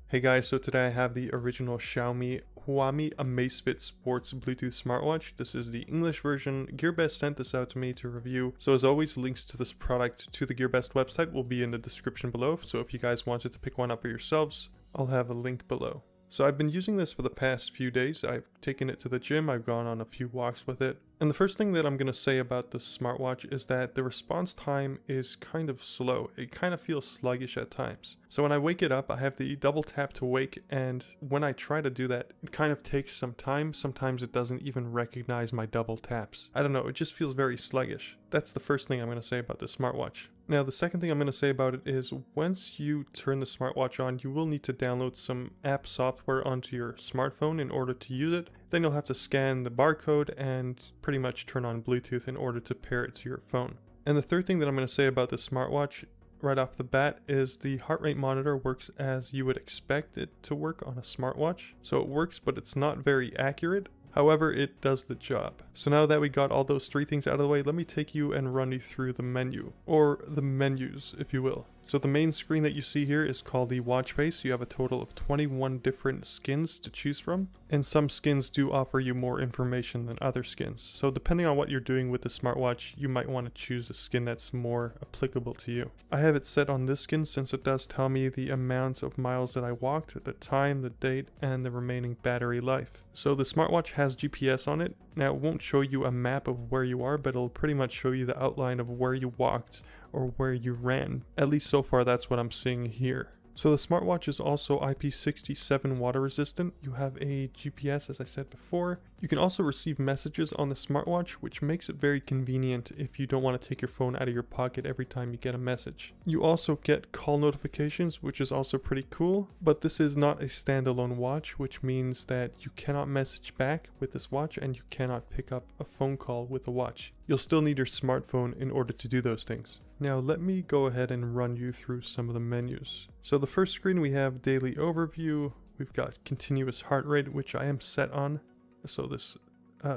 Hey guys, so today I have the original Xiaomi Amazfit Sports Bluetooth smartwatch. This is the English version. GearBest sent this out to me to review. So as always, links to this product to the GearBest website will be in the description below. So if you guys wanted to pick one up for yourselves, I'll have a link below. So I've been using this for the past few days. I've taken it to the gym, I've gone on a few walks with it. And the first thing that I'm going to say about the smartwatch is that the response time is kind of slow. It kind of feels sluggish at times. So when I wake it up, I have the double tap to wake, and when I try to do that, it kind of takes some time. Sometimes it doesn't even recognize my double taps. I don't know, it just feels very sluggish. That's the first thing I'm going to say about the smartwatch. Now, the second thing I'm going to say about it is once you turn the smartwatch on, you will need to download some app software onto your smartphone in order to use it. Then you'll have to scan the barcode and pretty much turn on Bluetooth in order to pair it to your phone. And the third thing that I'm going to say about the smartwatch right off the bat is the heart rate monitor works as you would expect it to work on a smartwatch. So it works, but it's not very accurate. However, it does the job. So now that we got all those three things out of the way, let me take you and run you through the menu, or the menus, if you will. So the main screen that you see here is called the watch face. You have a total of 21 different skins to choose from, and some skins do offer you more information than other skins. So depending on what you're doing with the smartwatch, you might want to choose a skin that's more applicable to you. I have it set on this skin since it does tell me the amount of miles that I walked, the time, the date, and the remaining battery life. So the smartwatch has GPS on it. Now it won't show you a map of where you are, but it'll pretty much show you the outline of where you walked or where you ran. At least so far that's what I'm seeing here. So the smartwatch is also IP67 water resistant. You have a GPS, as I said before. You can also receive messages on the smartwatch, which makes it very convenient if you don't want to take your phone out of your pocket every time you get a message. You also get call notifications, which is also pretty cool, but this is not a standalone watch, which means that you cannot message back with this watch and you cannot pick up a phone call with the watch. You'll still need your smartphone in order to do those things. Now let me go ahead and run you through some of the menus. So the first screen we have daily overview. We've got continuous heart rate, which I am set on. So this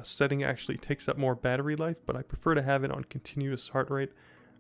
setting actually takes up more battery life, but I prefer to have it on continuous heart rate.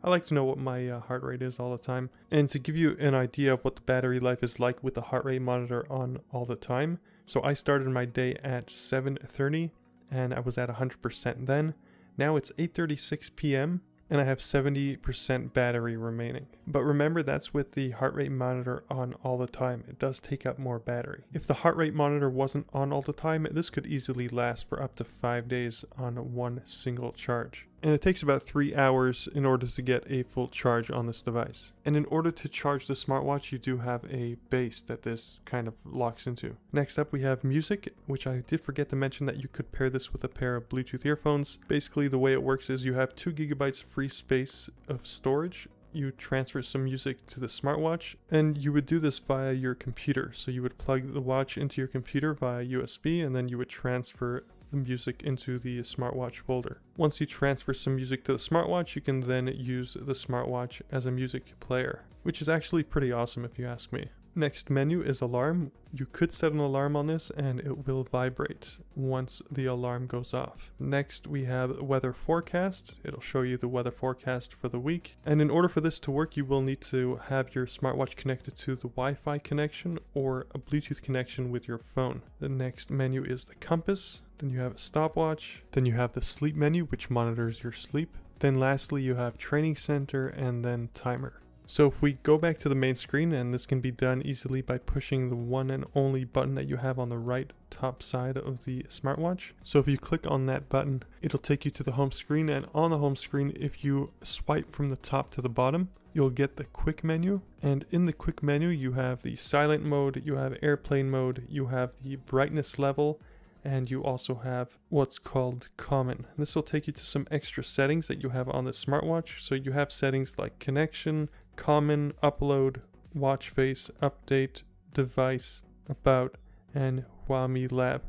I like to know what my heart rate is all the time. And to give you an idea of what the battery life is like with the heart rate monitor on all the time. So I started my day at 7:30 and I was at 100% then. Now it's 8:36 p.m. and I have 70% battery remaining. But remember, that's with the heart rate monitor on all the time. It does take up more battery. If the heart rate monitor wasn't on all the time, this could easily last for up to 5 days on one single charge. And it takes about 3 hours in order to get a full charge on this device. And in order to charge the smartwatch, you do have a base that this kind of locks into. Next up we have music, which I did forget to mention that you could pair this with a pair of Bluetooth earphones. Basically the way it works is you have 2 gigabytes free space of storage. You transfer some music to the smartwatch, and you would do this via your computer. So you would plug the watch into your computer via USB, and then you would transfer the music into the smartwatch folder. Once you transfer some music to the smartwatch, you can then use the smartwatch as a music player, which is actually pretty awesome if you ask me. Next menu is alarm. You could set an alarm on this and it will vibrate once the alarm goes off. Next we have weather forecast. It'll show you the weather forecast for the week. And in order for this to work, you will need to have your smartwatch connected to the Wi-Fi connection or a Bluetooth connection with your phone. The next menu is the compass. Then you have a stopwatch. Then you have the sleep menu, which monitors your sleep. Then lastly you have training center and then timer. So if we go back to the main screen, and this can be done easily by pushing the one and only button that you have on the right top side of the smartwatch. So if you click on that button, it'll take you to the home screen, and on the home screen, if you swipe from the top to the bottom, you'll get the quick menu. And in the quick menu, you have the silent mode, you have airplane mode, you have the brightness level, and you also have what's called common. This will take you to some extra settings that you have on the smartwatch. So you have settings like connection, common, upload, watch face, update, device, about, and Huami Lab.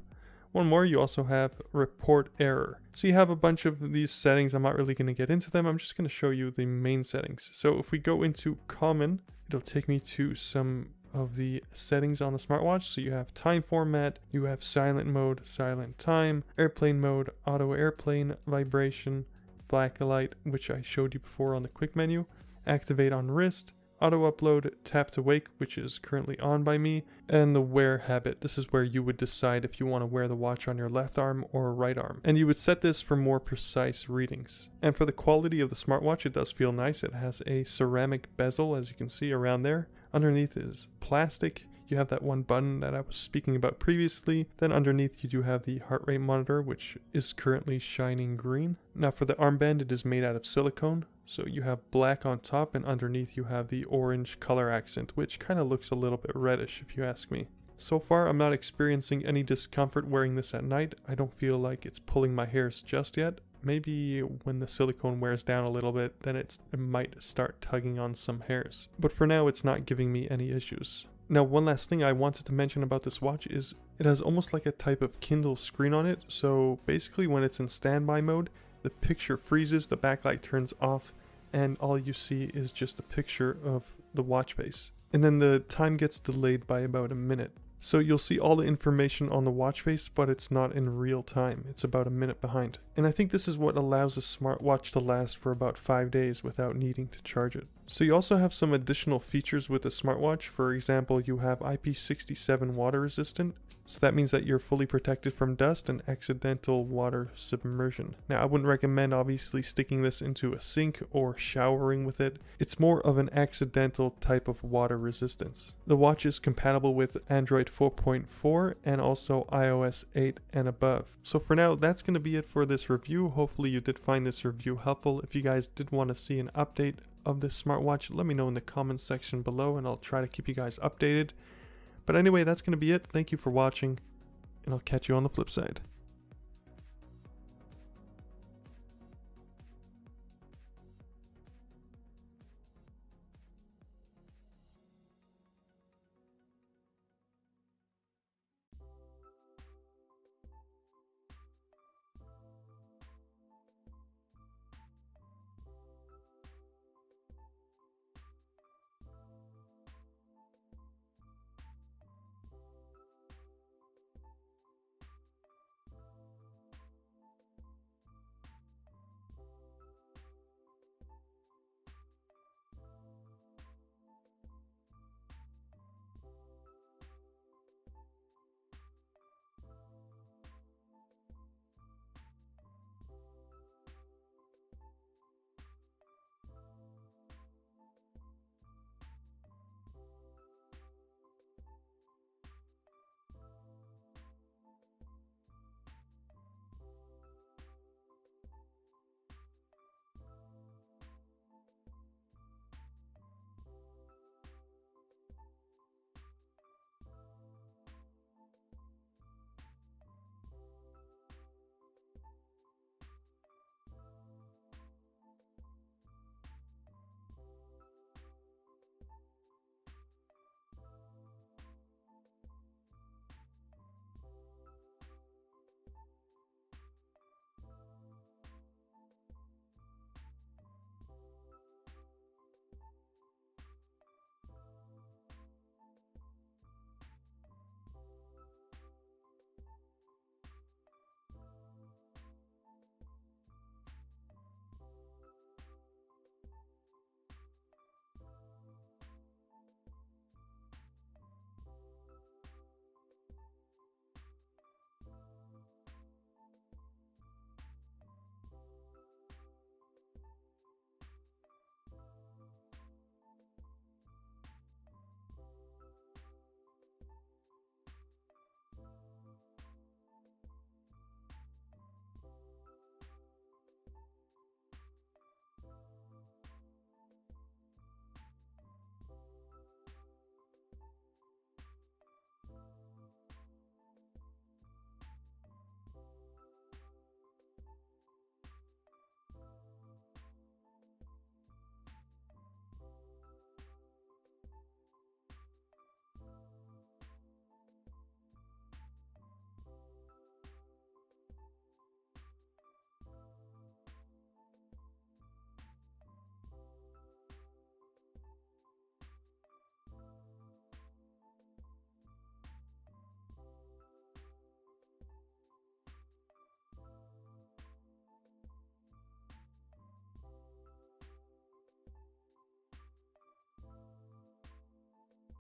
One more, you also have report error. So you have a bunch of these settings. I'm not really going to get into them. I'm just going to show you the main settings. So if we go into common, it'll take me to some of the settings on the smartwatch. So you have time format, you have silent mode, silent time, airplane mode, auto airplane, vibration, black light, which I showed you before on the quick menu, activate on wrist, auto upload, tap to wake, which is currently on by me, and the wear habit. This is where you would decide if you want to wear the watch on your left arm or right arm. And you would set this for more precise readings. And for the quality of the smartwatch, it does feel nice. It has a ceramic bezel, as you can see around there. Underneath is plastic. You have that one button that I was speaking about previously. Then underneath you do have the heart rate monitor, which is currently shining green. Now for the armband, it is made out of silicone. So you have black on top, and underneath you have the orange color accent, which kind of looks a little bit reddish if you ask me. So far I'm not experiencing any discomfort wearing this at night. I don't feel like it's pulling my hairs just yet. Maybe when the silicone wears down a little bit, then it might start tugging on some hairs. But for now it's not giving me any issues. Now, one last thing I wanted to mention about this watch is it has almost like a type of Kindle screen on it. So basically when it's in standby mode, the picture freezes, the backlight turns off, and all you see is just a picture of the watch face. And then the time gets delayed by about a minute. So you'll see all the information on the watch face, but it's not in real time. It's about a minute behind. And I think this is what allows a smartwatch to last for about 5 days without needing to charge it. So you also have some additional features with the smartwatch. For example, you have IP67 water resistant. So that means that you're fully protected from dust and accidental water submersion. Now, I wouldn't recommend obviously sticking this into a sink or showering with it. It's more of an accidental type of water resistance. The watch is compatible with Android 4.4 and also iOS 8 and above. So for now, that's going to be it for this review. Hopefully you did find this review helpful. If you guys did want to see an update of this smartwatch, let me know in the comments section below and I'll try to keep you guys updated. But anyway, that's going to be it. Thank you for watching, and I'll catch you on the flip side.